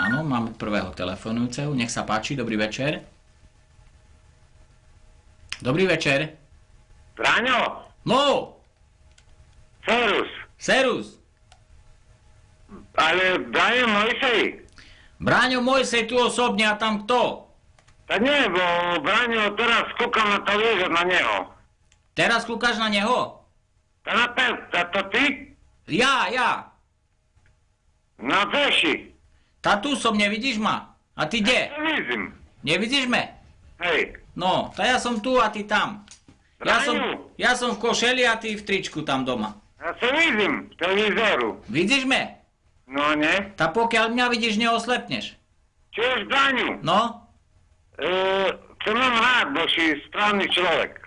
Áno, máme prvého telefonujúceho. Nech sa páči, dobrý večer. Dobrý večer. Braňo, No, Serus, serus. ale Braňo Mojsej. Bráňo Mojsej tu osobne a tam kto? Tak nie, bo Braňo teraz kúkam na televízor na neho. Teraz kúkaš na neho? To ty? Ja. Na peši. Tá tu som, nevidíš ma? A ty kde? To vidím. Nevidíš me? Hej. No, tá ja som tu a ty tam. Braňo, Ja som v košeli a ty v tričku tam doma. ja to vidím v televízoru. Vidíš me? No ne? Tá pokiaľ mňa vidíš, neoslepneš. Čuješ, Braňu? No, To mám rád, bo si správny človek.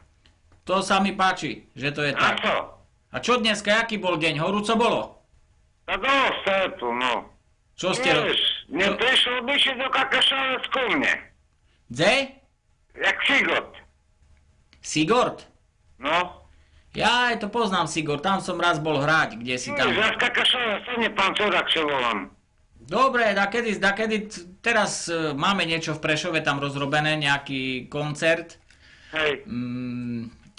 to sa mi páči, že to je A tak. co? A čo dneska, aký bol deň? Horúco bolo? Tak dosť je tu, no. Čo ste Vieš, neprišlo by si do Kakašovec ku mne. Dze? Jak Sigot. Sigord? No. Ja aj to poznám, Sigord, tam som raz bol hrať, kde si tam. Ja z Kakašovec, to nie pán Cudak sa volám. Dobre, dakedy, teraz máme niečo v Prešove tam rozrobené, nejaký koncert. Hej.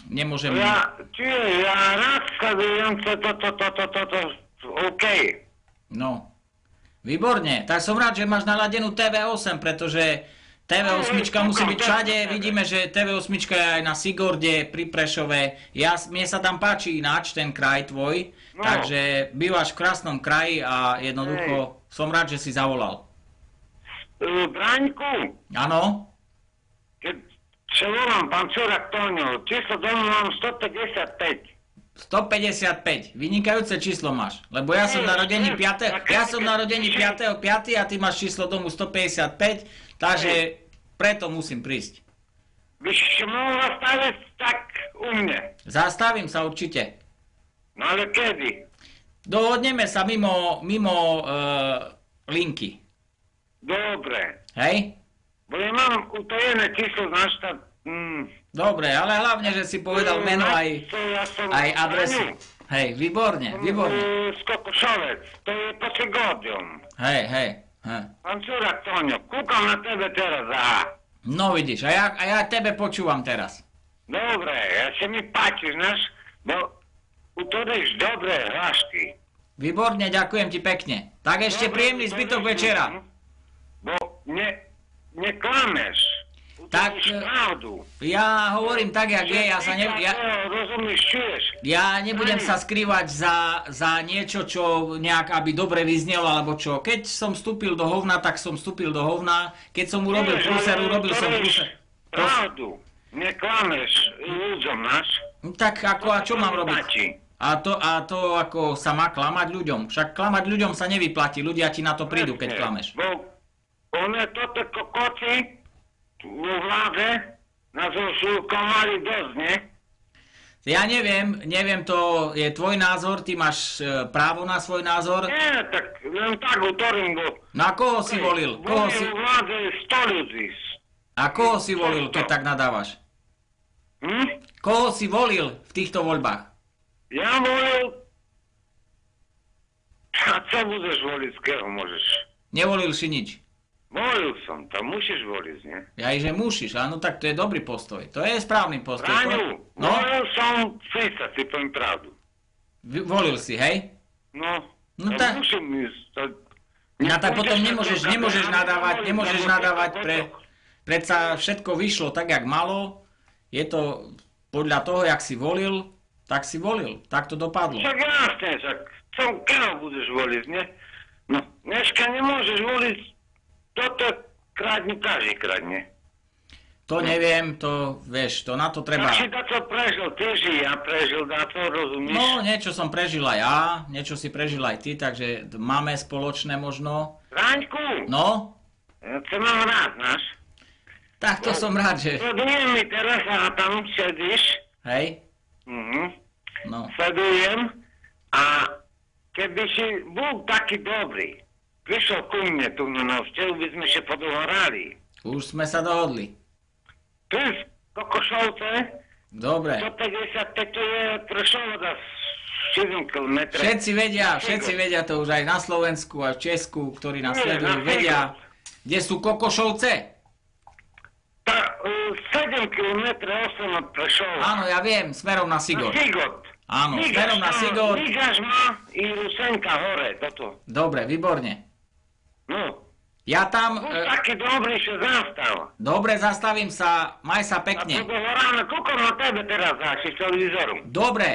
Nemôžem... Ja rád sledujem OK. No, výborne. Tak som rád, že máš naladenú TV8, pretože TV8 musí byť všade. Vidíme, že TV8 je aj na Sigorde, pri Prešove. Mne sa tam páči ináč ten kraj tvoj. No. Takže bývaš v krásnom kraji a jednoducho som rád, že si zavolal. Braňku, Áno? keď sa volám pán Cudak Tóňo, číslo domu mám 155. 155. Vynikajúce číslo máš. Lebo ja som narodený 5. Ja som narodený 5.5. a ty máš číslo domu 155. Takže preto musím prísť. By si sa mohol zastaviť tak u mne. Zastavím sa určite. No ale kedy? Dohodneme sa mimo linky. Dobre. Hej? Bo ja mám utajené číslo znašta... Dobre, ale hlavne, že si povedal meno aj adresu. Hej, výborne. Z Kokošovec, to je pod Sigordiom. Hej. Pán Cudak Tóňo, kúkam na tebe teraz No vidíš, a ja tebe počúvam teraz. Dobre, ja sa mi páči, znaš, bo utoriš dobré hlášky. Výborne, ďakujem ti pekne. Tak ešte príjemný zbytok večera. Bo neklameš. Tak, Utoriš pravdu. Ja hovorím tak, jak je, Rozumíš, čuješ? ja nebudem sa skrývať za niečo, čo nejak aby dobre vyznelo, alebo čo. Keď som vstúpil do hovna, tak som vstúpil do hovna. Keď som urobil prúser, urobil som prúser. Pravdu. Neklameš ľuďom, náš. Tak ako, a čo mám robiť? Páči. A to ako sa má klamať ľuďom. Však klamať ľuďom sa nevyplatí, ľudia ti na to prídu, keď klameš. Bo one toto kokoci vo vláde na to sú komali dosť, nie? Ja neviem, to je tvoj názor, ty máš právo na svoj názor. Nie, tak len tak utorím, bo... No a koho si volil? Vo vláde 100 ľudí. A koho si volil, keď tak nadávaš? Koho si volil v týchto voľbách? Ja volil... A co budeš voliť, z keho môžeš? Nevolil si nič. Volil som, to musíš voliť, nie? Ja že musíš, áno, tak to je dobrý postoj. To je správny postoj. Ráňu, No, volil som Fica, ti poviem pravdu. volil si, hej? No No tak- musím ísť. No tak potom nemôžeš nadávať predsa všetko vyšlo tak, jak malo. Je to podľa toho, jak si volil, tak si volil. Tak to dopadlo. Však jasne, však keho budeš voliť, nie? No, dneska nemôžeš voliť, toto kradni každý kradne. To neviem, to vieš, to na to treba... Tak si to prežil, ty si ja prežil, na to rozumieš? No, niečo som prežil aj ja, niečo si prežil aj ty, takže máme spoločné možno. Ráňku, No, ja to mám rád, náš. tak to som rád, že... Sledujem mi teraz a tam sedíš. Hej? No. Sledujem a keby si bol taký dobrý, prišiel ku mne tu na návštevu, by sme sa podohorali. Už sme sa dohodli. Tu z Kokošovce, Dobre. 155 to je Prešovoda 7 km. Všetci vedia to už aj na Slovensku, aj v Česku, ktorí nás Nie, sledujú, na vedia, kde sú Kokošovce. 7 km 8 od Prešova. Áno, ja viem, smerom na Na Sigor. Sigod. Áno, smerom na Sigor. Ligaš má i Rusenka hore, toto. Dobre, výborne. No. Ja tam... Buď taký dobrý, že zastav. Dobre, zastavím sa, maj sa A pekne. podohoráme, kúkom na tebe teraz záši z televízoru. Dobre,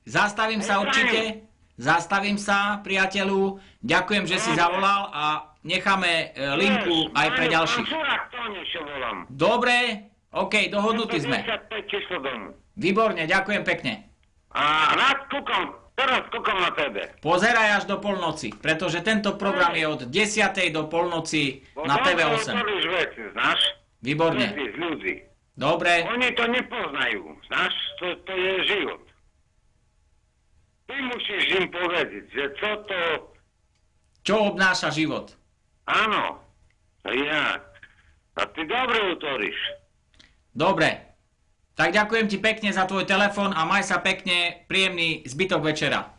zastavím sa určite. Zastavím sa, priateľu. Ďakujem, že si zavolal a necháme linku aj pre ďalších. Čurák to niečo volám. Dobre, OK, dohodnutí sme. 55 číslo domu. Výborne, ďakujem pekne. A rád kúkom, teraz kúkom na tebe. Pozeraj až do polnoci, pretože tento program je od 10. do polnoci na TV8. Otvoríš veci, znáš? Výborne. Veci z ľudí. Dobre, Oni to nepoznajú, znáš? To je život. Ty musíš im povedať, že co to... čo obnáša život? Áno, ja. A ty dobre utvoríš. Dobre, tak ďakujem ti pekne za tvoj telefon a maj sa pekne, príjemný zbytok večera.